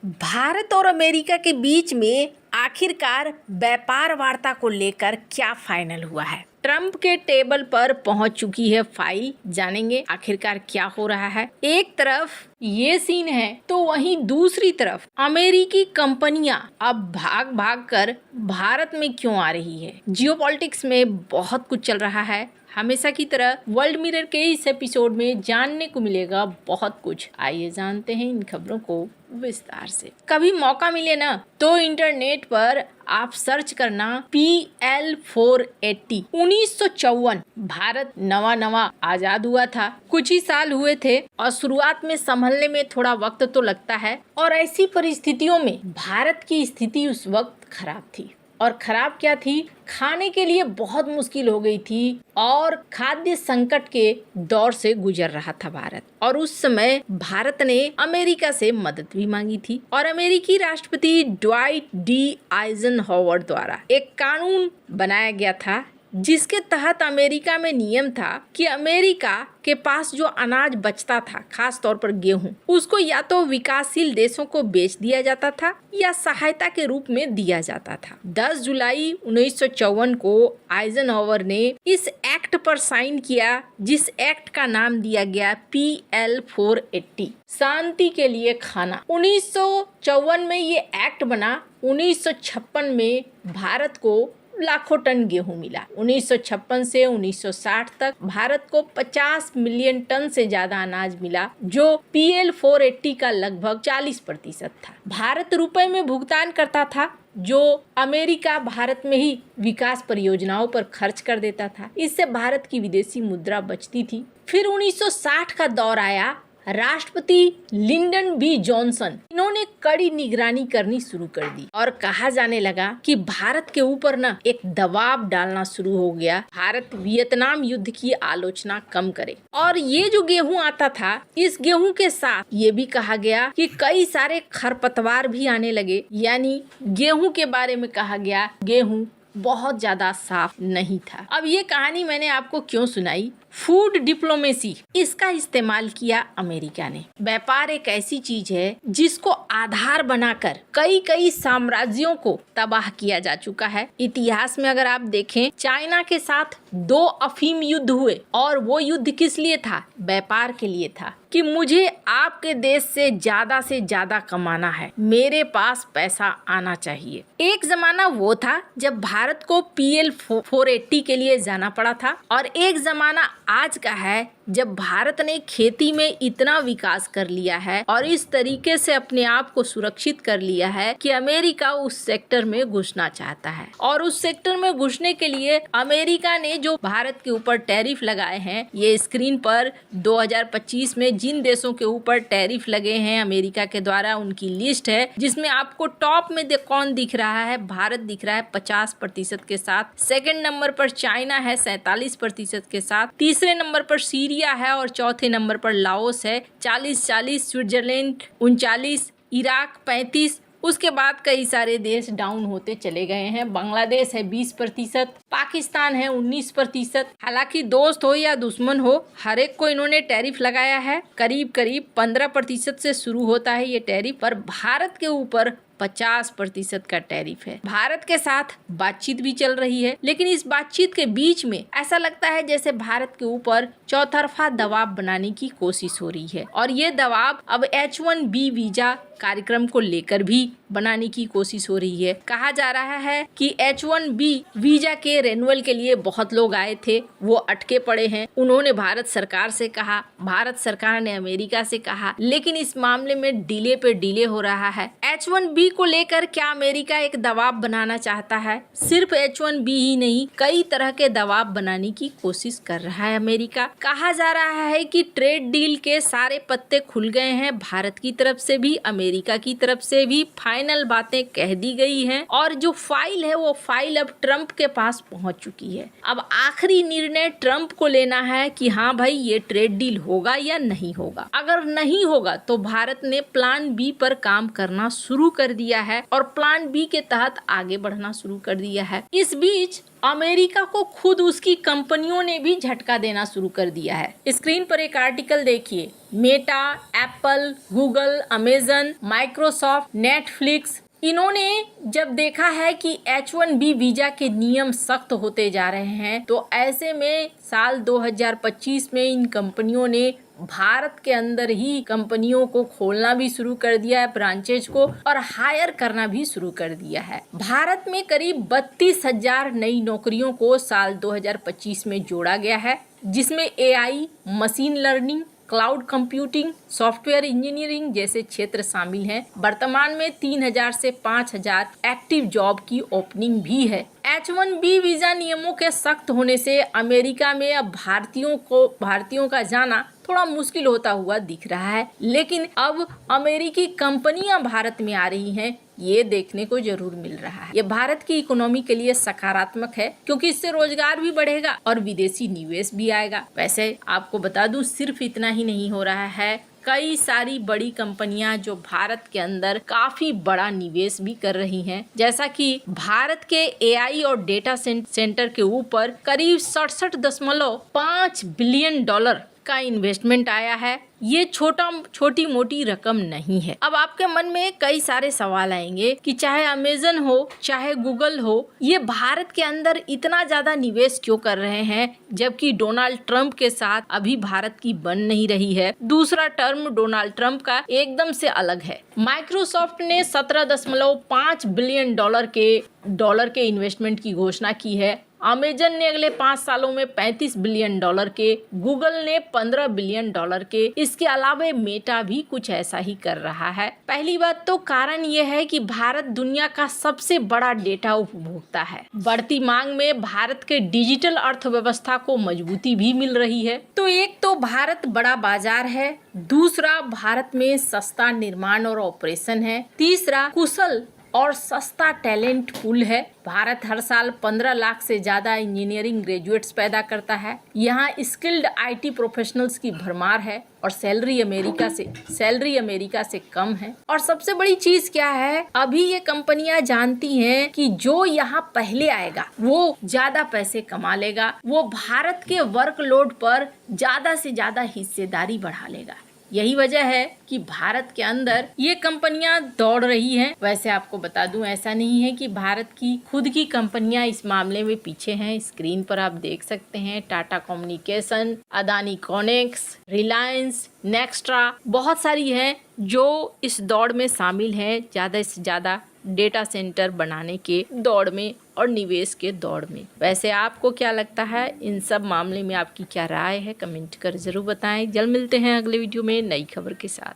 भारत और अमेरिका के बीच में आखिरकार व्यापार वार्ता को लेकर क्या फाइनल हुआ है। ट्रंप के टेबल पर पहुंच चुकी है फाइल। जानेंगे आखिरकार क्या हो रहा है। एक तरफ ये सीन है तो वहीं दूसरी तरफ अमेरिकी कंपनियां अब भाग भाग कर भारत में क्यों आ रही है। जियोपॉलिटिक्स में बहुत कुछ चल रहा है। हमेशा की तरह वर्ल्ड मिरर के इस एपिसोड में जानने को मिलेगा बहुत कुछ। आइए जानते हैं इन खबरों को विस्तार से। कभी मौका मिले ना तो इंटरनेट पर आप सर्च करना PL-480। 1954 भारत नवा आजाद हुआ था। कुछ ही साल हुए थे और शुरुआत में संभलने में थोड़ा वक्त तो लगता है और ऐसी परिस्थितियों में भारत की स्थिति उस वक्त खराब थी। और खराब क्या थी, खाने के लिए बहुत मुश्किल हो गई थी और खाद्य संकट के दौर से गुजर रहा था भारत। और उस समय भारत ने अमेरिका से मदद भी मांगी थी और अमेरिकी राष्ट्रपति ड्वाइट डी आइजनहॉवर द्वारा एक कानून बनाया गया था जिसके तहत अमेरिका में नियम था कि अमेरिका के पास जो अनाज बचता था, खास तौर पर गेहूं, उसको या तो विकासशील देशों को बेच दिया जाता था या सहायता के रूप में दिया जाता था। 10 जुलाई 1954 को आइजनहॉवर ने इस एक्ट पर साइन किया जिस एक्ट का नाम दिया गया PL-480, शांति के लिए खाना। 1954 में ये एक्ट बना। 1956 में भारत को लाखों टन गेहूं मिला। 1956 से 1960 तक भारत को 50 मिलियन टन से ज्यादा अनाज मिला जो PL-480 का लगभग 40% था। भारत रुपए में भुगतान करता था जो अमेरिका भारत में ही विकास परियोजनाओं पर खर्च कर देता था। इससे भारत की विदेशी मुद्रा बचती थी। फिर 1960 का दौर आया। राष्ट्रपति लिंडन बी जॉनसन, इन्होंने कड़ी निगरानी करनी शुरू कर दी और कहा जाने लगा कि भारत के ऊपर ना एक दबाव डालना शुरू हो गया। भारत वियतनाम युद्ध की आलोचना कम करे। और ये जो गेहूं आता था, इस गेहूं के साथ ये भी कहा गया कि कई सारे खरपतवार भी आने लगे। यानी गेहूं के बारे में कहा गया गेहूं बहुत ज्यादा साफ नहीं था। अब ये कहानी मैंने आपको क्यों सुनाई। फूड डिप्लोमेसी, इसका इस्तेमाल किया अमेरिका ने। व्यापार एक ऐसी चीज है जिसको आधार बनाकर कई साम्राज्यों को तबाह किया जा चुका है। इतिहास में अगर आप देखें, चाइना के साथ 2 अफीम युद्ध हुए और वो युद्ध किस लिए था? व्यापार के लिए था कि मुझे आपके देश से ज्यादा कमाना है, मेरे पास पैसा आना चाहिए। एक जमाना वो था जब भारत को PL-480 के लिए जाना पड़ा था और एक जमाना आज का है जब भारत ने खेती में इतना विकास कर लिया है और इस तरीके से अपने आप को सुरक्षित कर लिया है कि अमेरिका उस सेक्टर में घुसना चाहता है। और उस सेक्टर में घुसने के लिए अमेरिका ने जो भारत के ऊपर टैरिफ लगाए हैं, ये स्क्रीन पर 2025 में जिन देशों के ऊपर टैरिफ लगे हैं अमेरिका के द्वारा उनकी लिस्ट है, जिसमें आपको टॉप में कौन दिख रहा है? भारत दिख रहा है 50% के साथ। सेकेंड नंबर पर चाइना है 47% के साथ। तीसरे नंबर पर सीरिया है और चौथे नंबर पर लाओस है 40, स्विट्जरलैंड 39, इराक 35। उसके बाद कई सारे देश डाउन होते चले गए हैं। बांग्लादेश है 20%, पाकिस्तान है 19%। हालांकि दोस्त हो या दुश्मन हो, हर एक को इन्होंने टैरिफ लगाया है। करीब 15% से शुरू होता है ये टैरिफ, पर भारत के ऊपर 50% का टैरिफ है। भारत के साथ बातचीत भी चल रही है, लेकिन इस बातचीत के बीच में ऐसा लगता है जैसे भारत के ऊपर चौतरफा दबाव बनाने की कोशिश हो रही है। और ये दबाव अब H-1B वीजा कार्यक्रम को लेकर भी बनाने की कोशिश हो रही है। कहा जा रहा है कि H-1B वीजा के रेन्युअल के लिए बहुत लोग आए थे, वो अटके पड़े हैं। उन्होंने भारत सरकार से कहा, भारत सरकार ने अमेरिका से कहा, लेकिन इस मामले में डिले पे डिले हो रहा है। H-1B को लेकर क्या अमेरिका एक दबाव बनाना चाहता है? सिर्फ H-1B ही नहीं, कई तरह के दबाव बनाने की कोशिश कर रहा है अमेरिका। कहा जा रहा है कि ट्रेड डील के सारे पत्ते खुल गए हैं, भारत की तरफ से भी अमेरिका की तरफ से भी फाइनल बातें कह दी गई हैं और जो फाइल है वो फाइल अब ट्रंप के पास पहुंच चुकी है। अब आखिरी निर्णय ट्रंप को लेना है कि हाँ भाई ये ट्रेड डील होगा या नहीं होगा। अगर नहीं होगा तो भारत ने प्लान बी पर काम करना शुरू कर दिया है और प्लान बी के तहत आगे बढ़ना शुरू कर दिया है। इस बीच अमेरिका को खुद उसकी कंपनियों ने भी झटका देना शुरू कर दिया है। स्क्रीन पर एक आर्टिकल देखिए। Meta, Apple, Google, Amazon, Microsoft, Netflix, इन्होंने जब देखा है कि H1B वीजा के नियम सख्त होते जा रहे हैं, तो ऐसे में साल 2025 में इन कंपनियों ने भारत के अंदर ही कंपनियों को खोलना भी शुरू कर दिया है, ब्रांचेज को, और हायर करना भी शुरू कर दिया है। भारत में करीब 32,000 नई नौकरियों को साल 2025 में जोड़ा गया है, जिसमें AI, machine learning, cloud computing, software engineering जैसे क्षेत्र शामिल हैं। वर्तमान में 3,000 से 5,000 एक्टिव जॉब की ओपनिंग भी है। H1B वीजा नियमों के सख्त होने से अमेरिका में अब भारतीयों का जाना थोड़ा मुश्किल होता हुआ दिख रहा है, लेकिन अब अमेरिकी कंपनियां भारत में आ रही हैं, ये देखने को जरूर मिल रहा है। ये भारत की इकोनॉमी के लिए सकारात्मक है, क्योंकि इससे रोजगार भी बढ़ेगा और विदेशी निवेश भी आएगा। वैसे आपको बता दूं, सिर्फ इतना ही नहीं हो रहा है, कई सारी बड़ी कंपनियां जो भारत के अंदर काफी बड़ा निवेश भी कर रही हैं, जैसा कि भारत के AI और डेटा सेंटर के ऊपर करीब 67.5 बिलियन डॉलर का इन्वेस्टमेंट आया है। ये छोटी मोटी रकम नहीं है। अब आपके मन में कई सारे सवाल आएंगे कि चाहे अमेजन हो चाहे गूगल हो, ये भारत के अंदर इतना ज्यादा निवेश क्यों कर रहे हैं, जबकि डोनाल्ड ट्रंप के साथ अभी भारत की बन नहीं रही है। दूसरा टर्म डोनाल्ड ट्रंप का एकदम से अलग है। माइक्रोसॉफ्ट ने 17.5 बिलियन डॉलर के इन्वेस्टमेंट की घोषणा की है। अमेजन ने अगले 5 सालों में 35 बिलियन डॉलर के, गूगल ने 15 बिलियन डॉलर के, इसके अलावा मेटा भी कुछ ऐसा ही कर रहा है। पहली बात तो कारण ये है कि भारत दुनिया का सबसे बड़ा डेटा उपभोक्ता है। बढ़ती मांग में भारत के डिजिटल अर्थव्यवस्था को मजबूती भी मिल रही है। तो एक तो भारत बड़ा बाजार है, दूसरा भारत में सस्ता निर्माण और ऑपरेशन है, तीसरा कुशल और सस्ता टैलेंट पूल है। भारत हर साल 15 लाख से ज्यादा इंजीनियरिंग ग्रेजुएट्स पैदा करता है। यहाँ स्किल्ड IT प्रोफेशनल्स की भरमार है और सैलरी अमेरिका से कम है। और सबसे बड़ी चीज क्या है, अभी ये कंपनियां जानती हैं कि जो यहाँ पहले आएगा वो ज्यादा पैसे कमा लेगा, वो भारत के वर्कलोड पर ज्यादा से ज्यादा हिस्सेदारी बढ़ा लेगा। यही वजह है कि भारत के अंदर ये कंपनियां दौड़ रही हैं। वैसे आपको बता दूं, ऐसा नहीं है कि भारत की खुद की कंपनियां इस मामले में पीछे हैं। स्क्रीन पर आप देख सकते हैं, Tata communication, Adani Conex, Reliance, Nextra, बहुत सारी हैं जो इस दौड़ में शामिल हैं, ज़्यादा से ज़्यादा डेटा सेंटर बनाने के दौड़ में और निवेश के दौड़ में। वैसे आपको क्या लगता है, इन सब मामले में आपकी क्या राय है, कमेंट कर जरूर बताएं। जल्द मिलते हैं अगले वीडियो में नई खबर के साथ।